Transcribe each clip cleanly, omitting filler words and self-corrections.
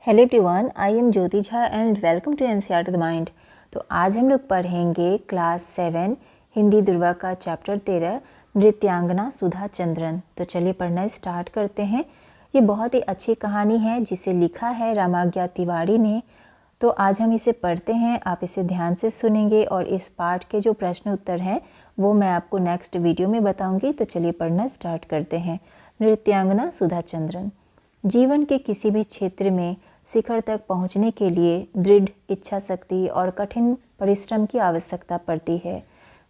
Hello everyone, I am Jyoti Jha and welcome to NCERT the mind. तो आज हम लोग पढ़ेंगे क्लास 7 हिंदी दुर्वा का चैप्टर 13 नृत्यांगना सुधा चंद्रन। तो चलिए पढ़ना स्टार्ट करते हैं। ये बहुत ही अच्छी कहानी है जिसे लिखा है रामाज्ञा तिवारी ने। तो आज हम इसे पढ़ते हैं, आप इसे ध्यान से सुनेंगे और इस पाठ के जो प्रश्न उत्तर हैं वो मैं आपको नेक्स्ट वीडियो में बताऊंगी। तो चलिए पढ़ना स्टार्ट करते हैं। नृत्यांगना सुधा चंद्रन। जीवन के किसी भी क्षेत्र में शिखर तक पहुंचने के लिए दृढ़ इच्छा शक्ति और कठिन परिश्रम की आवश्यकता पड़ती है।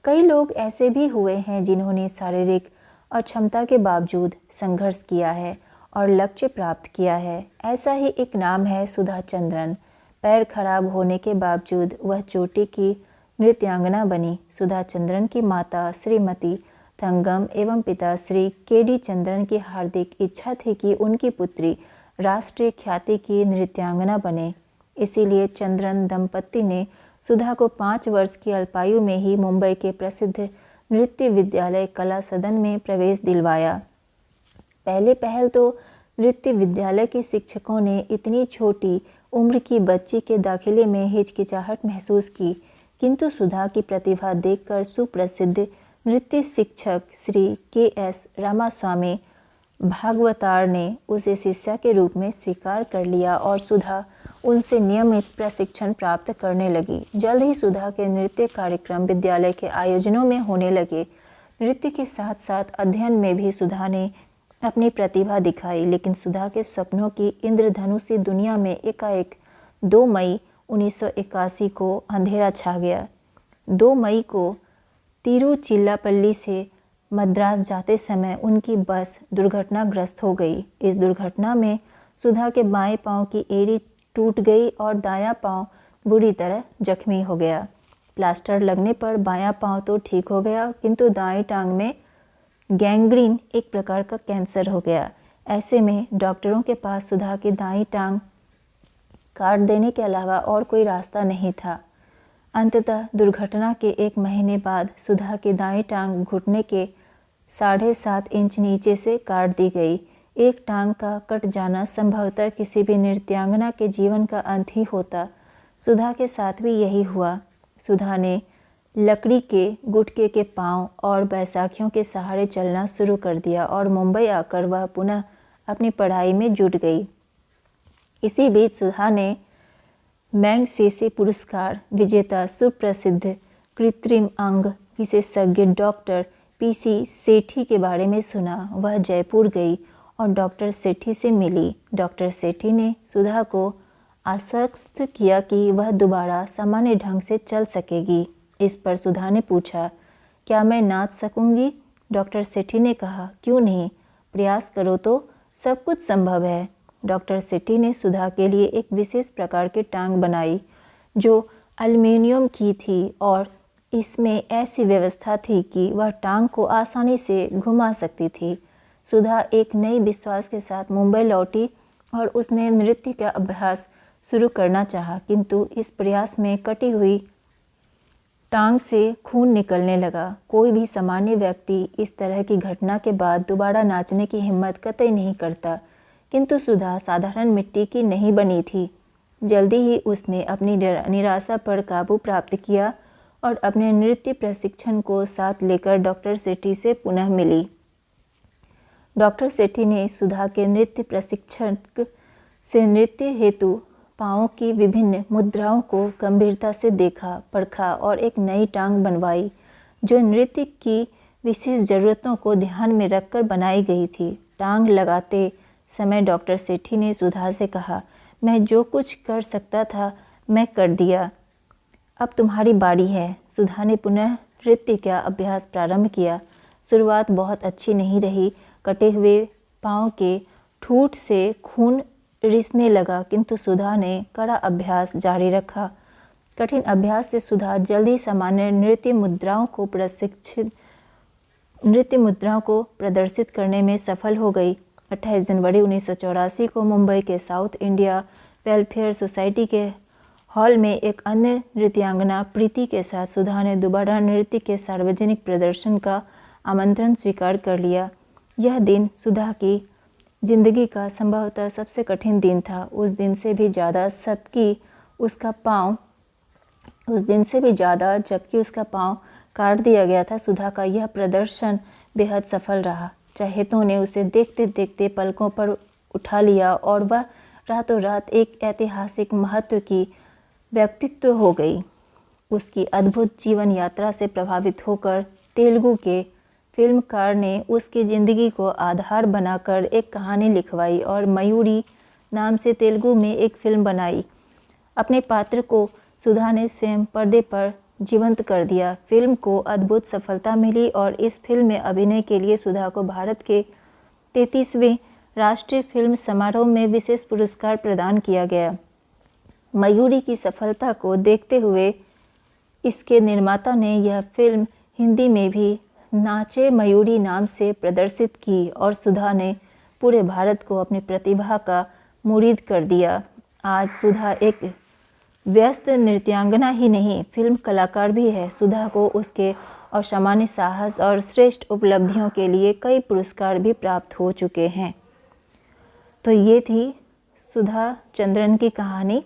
कई लोग ऐसे भी हुए हैं जिन्होंने शारीरिक अक्षमता के बावजूद संघर्ष किया है और लक्ष्य प्राप्त किया है। ऐसा ही एक नाम है सुधा चंद्रन। पैर खराब होने के बावजूद वह चोटी की नृत्यांगना बनी। सुधा चंद्रन की माता श्रीमती थंगम एवं पिता श्री के.डी. चंद्रन की हार्दिक इच्छा थी कि उनकी पुत्री राष्ट्रीय ख्याति की नृत्यांगना बने। इसीलिए चंद्रन दंपति ने सुधा को 5 वर्ष की अल्पायु में ही मुंबई के प्रसिद्ध नृत्य विद्यालय कला सदन में प्रवेश दिलवाया। पहले पहल तो नृत्य विद्यालय के शिक्षकों ने इतनी छोटी उम्र की बच्ची के दाखिले में हिचकिचाहट महसूस की, किंतु सुधा की प्रतिभा देखकर सुप्रसिद्ध नृत्य शिक्षक श्री के.एस. रामास्वामी भागवतार ने उसे शिष्या के रूप में स्वीकार कर लिया और सुधा उनसे नियमित प्रशिक्षण प्राप्त करने लगी। जल्द ही सुधा के नृत्य कार्यक्रम विद्यालय के आयोजनों में होने लगे। नृत्य के साथ साथ अध्ययन में भी सुधा ने अपनी प्रतिभा दिखाई, लेकिन सुधा के सपनों की इंद्रधनुषी दुनिया में एकाएक 2 मई 1981 को अंधेरा छा गया। 2 मई को तिरुचिल्लापल्ली से मद्रास जाते समय उनकी बस दुर्घटनाग्रस्त हो गई। इस दुर्घटना में सुधा के बाएं पांव की एड़ी टूट गई और दायां पांव बुरी तरह जख्मी हो गया। प्लास्टर लगने पर बायां पांव तो ठीक हो गया, किंतु दाएं टांग में गैंग्रीन एक प्रकार का कैंसर हो गया। ऐसे में डॉक्टरों के पास सुधा की दाईं टांग काट देने के अलावा और कोई रास्ता नहीं था। अंततः दुर्घटना के 1 महीने बाद सुधा की दाईं टांग घुटने के 7.5 इंच नीचे से काट दी गई। एक टांग का कट जाना संभवतः किसी भी नृत्यांगना के जीवन का अंत ही होता। सुधा के साथ भी यही हुआ। सुधा ने लकड़ी के गुटके के पांव और बैसाखियों के सहारे चलना शुरू कर दिया और मुंबई आकर वह पुनः अपनी पढ़ाई में जुट गई। इसी बीच सुधा ने मैग्सेसे पुरस्कार विजेता सुप्रसिद्ध कृत्रिम अंग विशेषज्ञ डॉक्टर पी.सी. सेठी के बारे में सुना। वह जयपुर गई और डॉक्टर सेठी से मिली। डॉक्टर सेठी ने सुधा को आश्वस्त किया कि वह दोबारा सामान्य ढंग से चल सकेगी। इस पर सुधा ने पूछा, क्या मैं नाच सकूंगी? डॉक्टर सेठी ने कहा, क्यों नहीं, प्रयास करो तो सब कुछ संभव है। डॉक्टर सेठी ने सुधा के लिए एक विशेष प्रकार की टांग बनाई जो एल्युमिनियम की थी और इसमें ऐसी व्यवस्था थी कि वह टांग को आसानी से घुमा सकती थी। सुधा एक नई विश्वास के साथ मुंबई लौटी और उसने नृत्य का अभ्यास शुरू करना चाहा, किंतु इस प्रयास में कटी हुई टांग से खून निकलने लगा। कोई भी सामान्य व्यक्ति इस तरह की घटना के बाद दोबारा नाचने की हिम्मत कतई नहीं करता, किंतु सुधा साधारण मिट्टी की नहीं बनी थी। जल्दी ही उसने अपनी निराशा पर काबू प्राप्त किया और अपने नृत्य प्रशिक्षण को साथ लेकर डॉक्टर सेठी से पुनः मिली। डॉक्टर सेठी ने सुधा के नृत्य प्रशिक्षक से नृत्य हेतु पाँवों की विभिन्न मुद्राओं को गंभीरता से देखा, परखा और एक नई टांग बनवाई जो नृत्य की विशेष ज़रूरतों को ध्यान में रखकर बनाई गई थी। टांग लगाते समय डॉक्टर सेठी ने सुधा से कहा, मैं जो कुछ कर सकता था मैं कर दिया, अब तुम्हारी बारी है। सुधा ने पुनः नृत्य का अभ्यास प्रारंभ किया। शुरुआत बहुत अच्छी नहीं रही। कटे हुए पाँव के ठूंठ से खून रिसने लगा, किंतु सुधा ने कड़ा अभ्यास जारी रखा। कठिन अभ्यास से सुधा जल्दी सामान्य नृत्य मुद्राओं को प्रदर्शित करने में सफल हो गई। 28 जनवरी 1984 को मुंबई के साउथ इंडिया वेलफेयर सोसाइटी के हॉल में एक अन्य नृत्यांगना प्रीति के साथ सुधा ने दोबारा नृत्य के सार्वजनिक प्रदर्शन का आमंत्रण स्वीकार कर लिया। यह दिन सुधा की जिंदगी का संभवतः सबसे कठिन दिन था। उस दिन से भी ज़्यादा जबकि उसका पाँव काट दिया गया था, सुधा का यह प्रदर्शन बेहद सफल रहा। चहेतों ने उसे देखते देखते पलकों पर उठा लिया और वह रातों रात एक ऐतिहासिक महत्व की व्यक्तित्व हो गई। उसकी अद्भुत जीवन यात्रा से प्रभावित होकर तेलुगु के फिल्मकार ने उसकी ज़िंदगी को आधार बनाकर एक कहानी लिखवाई और मयूरी नाम से तेलुगु में एक फिल्म बनाई। अपने पात्र को सुधा ने स्वयं पर्दे पर जीवंत कर दिया। फिल्म को अद्भुत सफलता मिली और इस फिल्म में अभिनय के लिए सुधा को भारत के 33वें राष्ट्रीय फिल्म समारोह में विशेष पुरस्कार प्रदान किया गया। मयूरी की सफलता को देखते हुए इसके निर्माता ने यह फिल्म हिंदी में भी नाचे मयूरी नाम से प्रदर्शित की और सुधा ने पूरे भारत को अपनी प्रतिभा का मुरीद कर दिया। आज सुधा एक व्यस्त नृत्यांगना ही नहीं, फिल्म कलाकार भी है। सुधा को उसके असामान्य साहस और श्रेष्ठ उपलब्धियों के लिए कई पुरस्कार भी प्राप्त हो चुके हैं। तो ये थी सुधा चंद्रन की कहानी।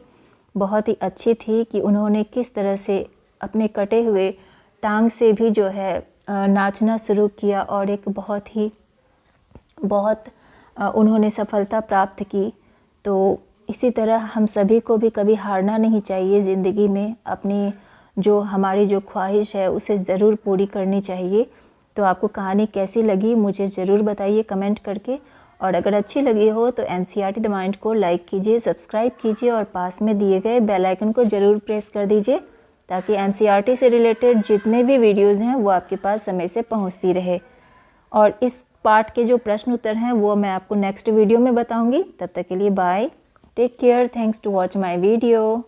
बहुत ही अच्छी थी कि उन्होंने किस तरह से अपने कटे हुए टांग से भी जो है नाचना शुरू किया और एक बहुत उन्होंने सफलता प्राप्त की। तो इसी तरह हम सभी को भी कभी हारना नहीं चाहिए ज़िंदगी में। अपनी हमारी जो ख्वाहिश है उसे ज़रूर पूरी करनी चाहिए। तो आपको कहानी कैसी लगी मुझे ज़रूर बताइए कमेंट करके, और अगर अच्छी लगी हो तो एनसीईआरटी द माइंड को लाइक कीजिए, सब्सक्राइब कीजिए और पास में दिए गए बेल आइकन को ज़रूर प्रेस कर दीजिए ताकि एनसीईआरटी से रिलेटेड जितने भी वीडियोज़ हैं वो आपके पास समय से पहुंचती रहे। और इस पार्ट के जो प्रश्न उत्तर हैं वो मैं आपको नेक्स्ट वीडियो में बताऊंगी। तब तक के लिए bye, take care, thanks to watch my video.